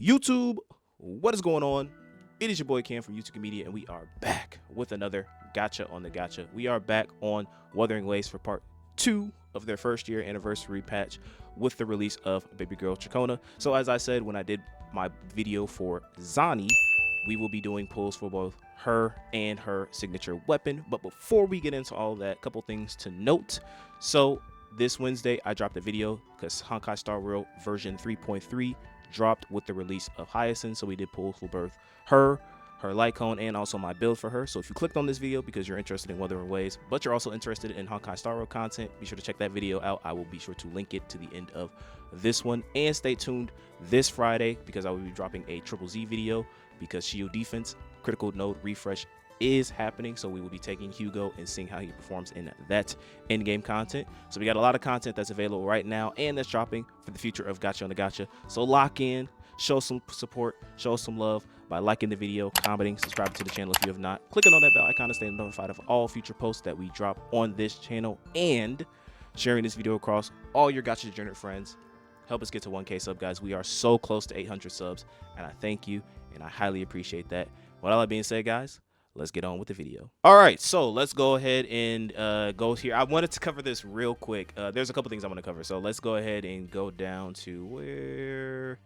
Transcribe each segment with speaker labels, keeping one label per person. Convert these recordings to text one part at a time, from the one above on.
Speaker 1: YouTube, what is going on? It is your boy Cam from YouTube Media, and we are back with another Gotcha on the Gotcha. We are back on Wuthering Waves for part 2 of their first year anniversary patch with the release of Baby Girl Ciaccona. So as I said when I did my video for Zani, we will be doing pulls for both her and her signature weapon. But before we get into all that, a couple things to note. So this Wednesday, I dropped a video because Honkai Star Rail version 3.3 dropped with the release of Hyacinth. So we did pulls for both her Lycone, and also my build for her. So if you clicked on this video because you're interested in Wuthering Waves, but you're also interested in Honkai Star Rail content, be sure to check that video out. I will be sure to link it to the end of this one. And stay tuned this Friday because I will be dropping a Triple Z video because Shield Defense Critical Node Refresh is happening. So we will be taking Hugo and seeing how he performs in that in-game content. So we got a lot of content that's available right now and that's dropping for the future of Gotcha on the Gotcha. So lock in, show some support, show some love by liking the video, commenting, subscribing to the channel if you have not, clicking on that bell icon to stay notified of all future posts that we drop on this channel, and sharing this video across all your Gotcha Degenerate friends. Help us get to 1K sub, guys. We are so close to 800 subs, and I thank you, and I highly appreciate that. With all that being said, guys, let's get on with the video. All right, so let's go ahead and go here. I wanted to cover this real quick. There's a couple things I want to cover, so let's go ahead and go down to where...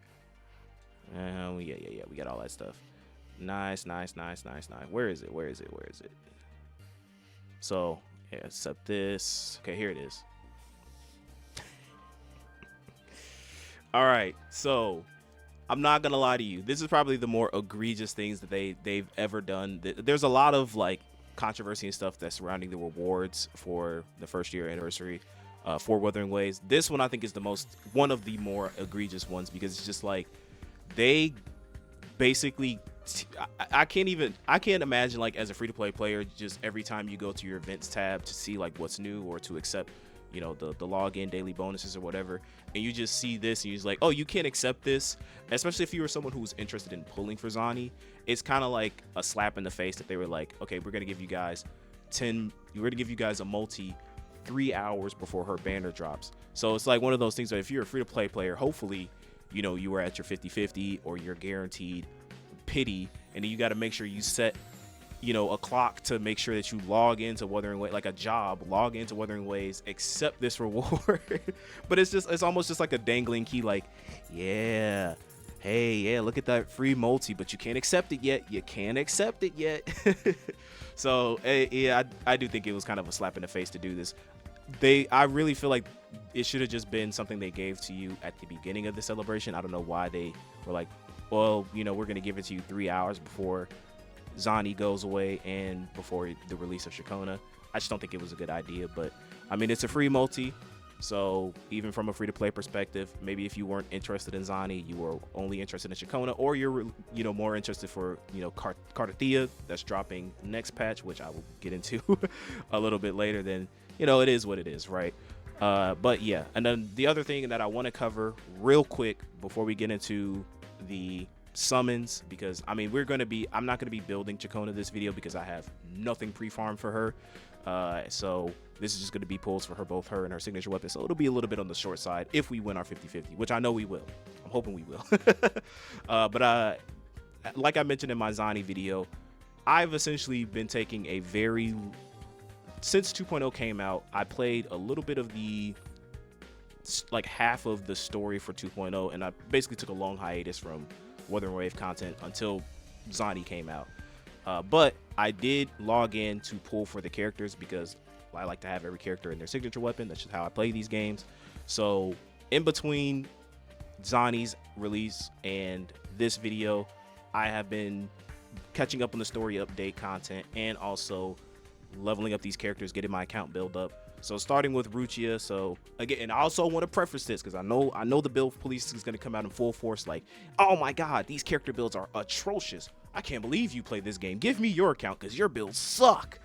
Speaker 1: yeah, we got all that stuff. Nice. Where is it? So, yeah, except this. Okay, here it is. All right, so I'm not gonna lie to you. This is probably the more egregious things that they've ever done. There's a lot of like controversy and stuff that's surrounding the rewards for the first year anniversary for Wuthering Waves. This one I think is one of the more egregious ones because it's just like they basically I can't imagine like as a free-to-play player just every time you go to your events tab to see like what's new or to accept, you know, the login daily bonuses or whatever, and you just see this and you're just like, oh, you can't accept this, especially if you were someone who was interested in pulling for Zani. It's kind of like a slap in the face that they were like, okay, we're gonna give you guys a multi 3 hours before her banner drops. So it's like one of those things that if you're a free-to-play player, hopefully, you know, you were at your 50-50 or you're guaranteed pity, and then you got to make sure you set, you know, a clock to make sure that you log into Wuthering Waves, like a job, log into Wuthering Waves, accept this reward. But it's almost just like a dangling key, like, yeah, hey, yeah, look at that free multi, but you can't accept it yet. So yeah, I do think it was kind of a slap in the face to do this. I really feel like it should have just been something they gave to you at the beginning of the celebration. I don't know why they were like, well, you know, we're going to give it to you 3 hours before Zani goes away and before the release of Ciaccona. I just don't think it was a good idea. But I mean, it's a free multi, so even from a free-to-play perspective, maybe if you weren't interested in Zani, you were only interested in Ciaccona, or you're, you know, more interested for, you know, Cartathea that's dropping next patch, which I will get into a little bit later. Then, you know, it is what it is, right? But yeah, and then the other thing that I want to cover real quick before we get into the summons, because I mean I'm not going to be building Ciaccona this video because I have nothing pre-farmed for her, so this is just going to be pulls for both her and her signature weapon, so it'll be a little bit on the short side if we win our 50-50, which I know we will. I'm hoping we will. But like I mentioned in my Zani video, I've essentially been taking since 2.0 came out, I played a little bit of like half of the story for 2.0, and I basically took a long hiatus from Wuthering Wave content until Zani came out. But I did log in to pull for the characters because I like to have every character in their signature weapon. That's just how I play these games. So in between Zani's release and this video, I have been catching up on the story update content and also leveling up these characters, getting my account build up. So starting with Ruchia. So again, and I also want to preface this because I know the build police is going to come out in full force like, oh my god, these character builds are atrocious. I can't believe you play this game. Give me your account because your builds suck.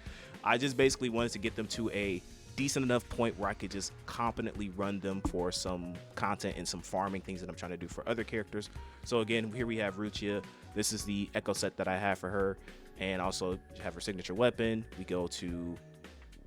Speaker 1: I just basically wanted to get them to a decent enough point where I could just competently run them for some content and some farming things that I'm trying to do for other characters. So again, here we have Ruchia. This is the echo set that I have for her, and also have her signature weapon. We go to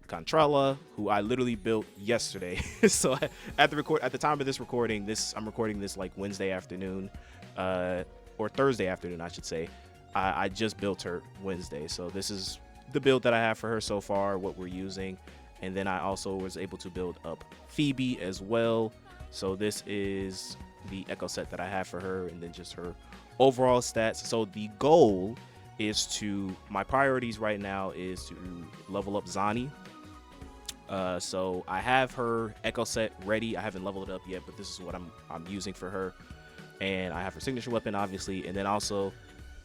Speaker 1: Controla, who I literally built yesterday. So at the time of this recording, I'm recording this like Wednesday afternoon, or Thursday afternoon, I should say. I just built her Wednesday, so this is the build that I have for her so far, what we're using. And then I also was able to build up Phoebe as well. So this is the Echo set that I have for her, and then just her overall stats. So the goal is my priorities right now is to level up Zani. So I have her Echo set ready. I haven't leveled it up yet, but this is what I'm using for her. And I have her signature weapon, obviously. And then also,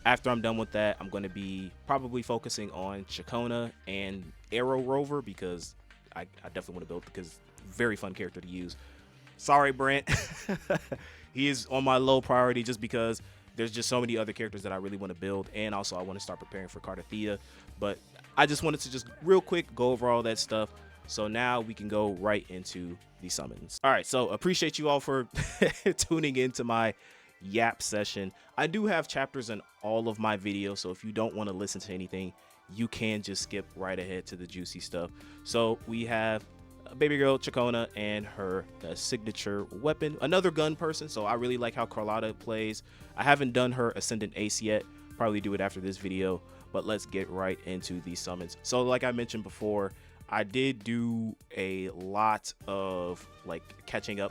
Speaker 1: after I'm done with that, I'm going to be probably focusing on Ciaccona and Arrow Rover, because I definitely want to build, because very fun character to use. Sorry, Brent. He is on my low priority just because there's just so many other characters that I really want to build. And also I want to start preparing for Cardathea. But I just wanted to just real quick go over all that stuff. So now we can go right into the summons. All right, so appreciate you all for tuning into my yap session. I do have chapters in all of my videos, so if you don't want to listen to anything, you can just skip right ahead to the juicy stuff. So we have baby girl Ciaccona and her signature weapon, another gun person. So I really like how Carlotta plays. I haven't done her Ascendant Ace yet, probably do it after this video, but let's get right into these summons. So like I mentioned before, I did do a lot of like catching up.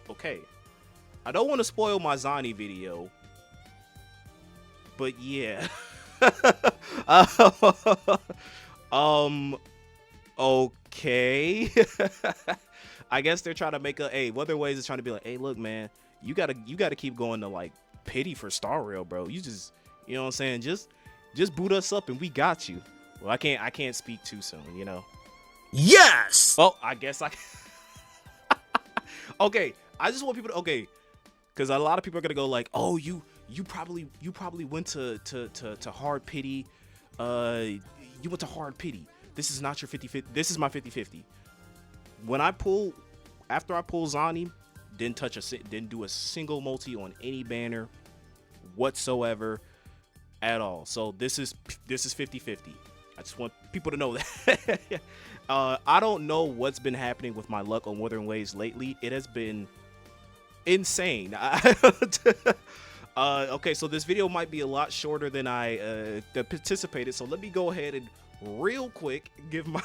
Speaker 1: Okay, I don't want to spoil my Zani video, but yeah. Okay. I guess they're trying to make Wuthering Waves is trying to be like, hey, look, man, you gotta keep going to like pity for Star Rail, bro. You just, you know what I'm saying? Just boot us up and we got you. Well, I can't speak too soon, you know.
Speaker 2: Yes.
Speaker 1: Well, I guess I. Okay, I just want people to because a lot of people are gonna go like, oh, you probably went to hard pity. You went to hard pity. This is not your 50-50. This is my 50-50. After I pull Zani, didn't do a single multi on any banner whatsoever at all. So this is 50-50. I just want people to know that. I don't know what's been happening with my luck on Wuthering Waves lately. It has been insane. Okay, so this video might be a lot shorter than I anticipated. So let me go ahead and real quick give my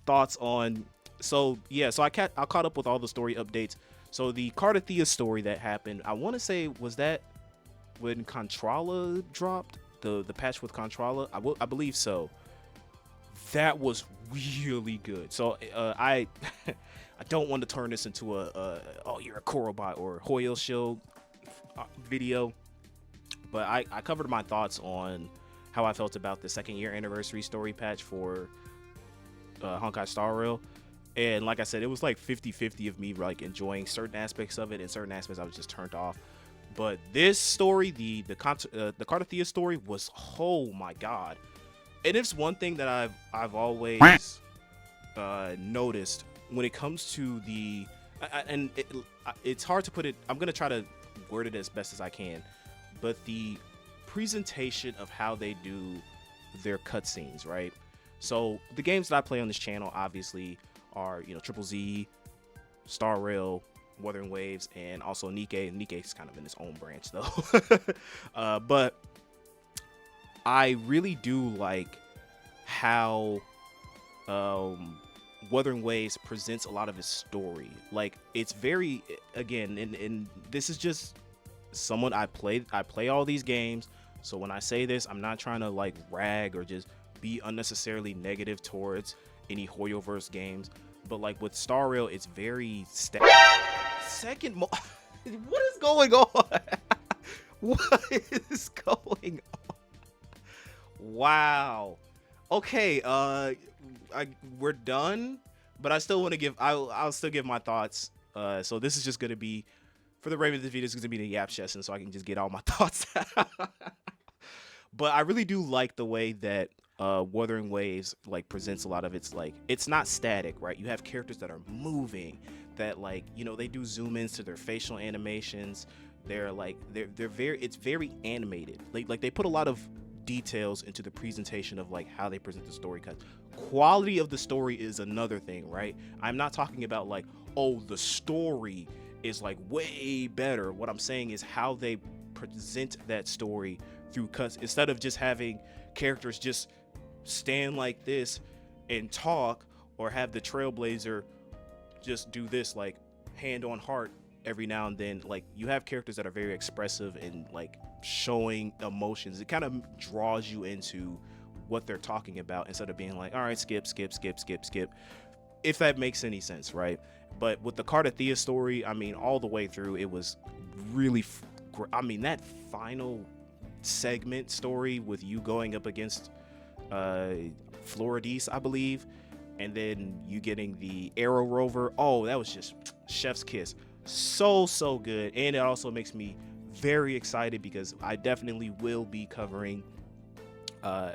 Speaker 1: thoughts on. So yeah, so I caught up with all the story updates. So the Cardathea story that happened, I want to say, was that when Controla dropped the patch with Controla? I believe so. That was really good. So I don't want to turn this into oh, you're a Korobot or Hoyle Shield video, but I covered my thoughts on how I felt about the 2nd year anniversary story patch for Honkai Star Rail. And like I said, it was like 50-50 of me like enjoying certain aspects of it, and certain aspects I was just turned off. But this story, the Cardathea story, was, oh my god. And it's one thing that I've always noticed when it comes to the it's hard to put it. I'm gonna try to word it as best as I can, but the presentation of how they do their cutscenes, right? So the games that I play on this channel obviously are, you know, Triple Z, Star Rail, Wuthering Waves, and also Nikke. Nikke's kind of in its own branch though. But I really do like how Wuthering Waves presents a lot of his story. Like, it's very, again, and this is just someone I play all these games. So when I say this, I'm not trying to like rag or just be unnecessarily negative towards any Hoyoverse games. But like with Star Rail, it's very what is going on? What is going on? Wow. Okay, we're done, but I still want to give. I'll still give my thoughts. So this is just gonna be, for the rest of the video, it's gonna be the yap session, so I can just get all my thoughts out. But I really do like the way that Wuthering Waves like presents a lot of its, like, it's not static, right? You have characters that are moving, that, like, you know, they do zoom ins to their facial animations. They're like it's very animated. Like they put a lot of details into the presentation of like how they present the story cuts. Quality of the story is another thing, right? I'm not talking about like, oh, the story is like way better. What I'm saying is how they present that story through cuts, instead of just having characters just stand like this and talk, or have the Trailblazer just do this like hand on heart every now and then. Like, you have characters that are very expressive and like showing emotions. It kind of draws you into what they're talking about, instead of being like, all right, skip, if that makes any sense, right? But with the Cardathia story, I mean, all the way through, it was really I mean, that final segment story with you going up against Floridis, I believe, and then you getting the Arrow Rover, oh, that was just chef's kiss. So good. And it also makes me very excited because I definitely will be covering the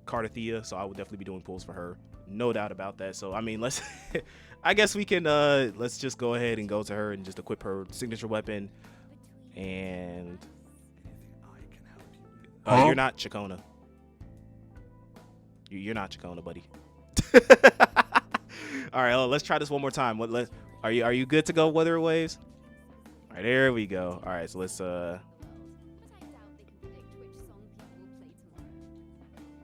Speaker 1: Cardathia, so I will definitely be doing pulls for her, no doubt about that. So I mean, let's I guess we can let's just go ahead and go to her and just equip her signature weapon. And you're not Ciaccona. You're not Ciaccona, buddy. All right, let's try this one more time. Are you good to go, Wuthering Waves? All right, there we go. All right, so let's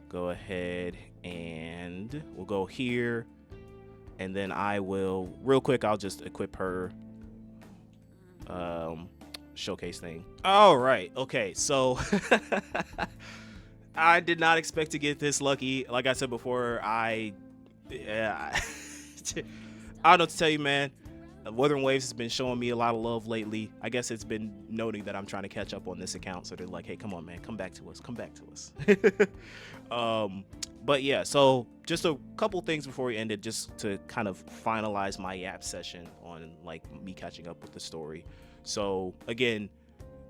Speaker 1: go ahead and we'll go here, and then I will real quick, I'll just equip her showcase thing. All right, okay, so I did not expect to get this lucky. Like I said before, I don't know what to tell you, man. Wuthering Waves has been showing me a lot of love lately. I guess it's been noting that I'm trying to catch up on this account, so they're like, hey, come on, man, come back to us. But yeah, so just a couple things before we ended, just to kind of finalize my yap session on like me catching up with the story. So again,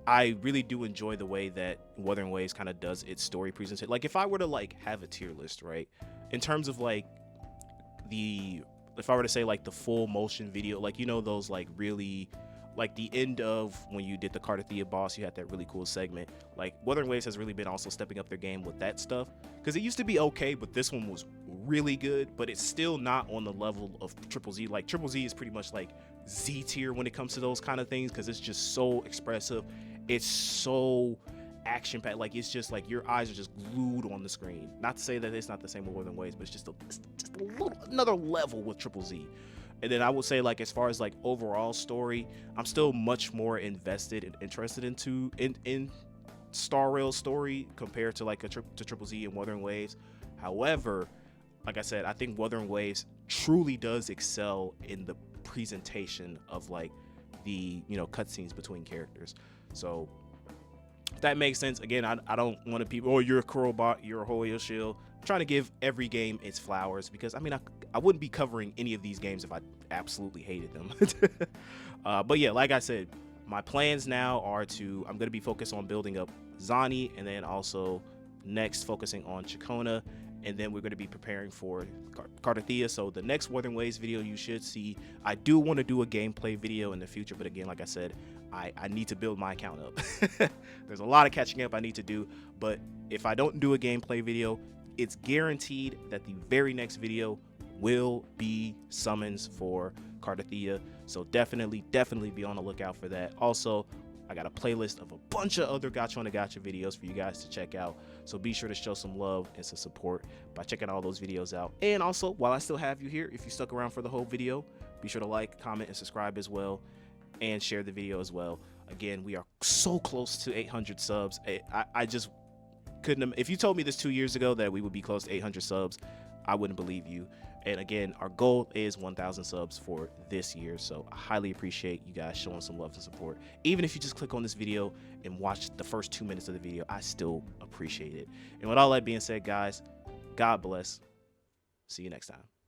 Speaker 1: I really do enjoy the way that Wuthering Waves kind of does its story presentation. Like, if I were to like have a tier list, right, in terms of like if I were to say like the full motion video, like, you know, those like really like the end of when you did the Cardathia boss, you had that really cool segment. Like, Wuthering Waves has really been also stepping up their game with that stuff, because it used to be okay, but this one was really good. But it's still not on the level of Triple Z. Like, Triple Z is pretty much like Z tier when it comes to those kind of things, because it's just so expressive, it's so action packed. Like, it's just like your eyes are just glued on the screen. Not to say that it's not the same with Wuthering Waves, but it's just a little another level with Triple Z. And then I would say, like, as far as like overall story, I'm still much more invested and interested in Star Rail's story compared to like to Triple Z and Wuthering Waves. However, like I said, I think Wuthering Waves truly does excel in the presentation of like the, you know, cutscenes between characters. So if that makes sense. Again, I don't want to people, oh, you're a Kurobot, you're a Hoyo Shield. I'm trying to give every game its flowers, because I mean, I wouldn't be covering any of these games if I absolutely hated them. But yeah, like I said, my plans now are I'm going to be focused on building up Zani, and then also next focusing on Ciaccona, and then we're going to be preparing for Cardathia. So the next Wuthering Waves video you should see, I do want to do a gameplay video in the future, but again, like I said, I need to build my account up. There's a lot of catching up I need to do, but if I don't do a gameplay video, it's guaranteed that the very next video will be summons for Cardathia. So definitely be on the lookout for that. Also, I got a playlist of a bunch of other Gacha on the Gacha videos for you guys to check out. So be sure to show some love and some support by checking all those videos out. And also, while I still have you here, if you stuck around for the whole video, be sure to like, comment, and subscribe as well, and share the video as well. Again, we are so close to 800 subs. I just couldn't. If you told me this 2 years ago that we would be close to 800 subs, I wouldn't believe you. And again, our goal is 1,000 subs for this year. So I highly appreciate you guys showing some love and support. Even if you just click on this video and watch the first 2 minutes of the video, I still appreciate it. And with all that being said, guys, God bless. See you next time.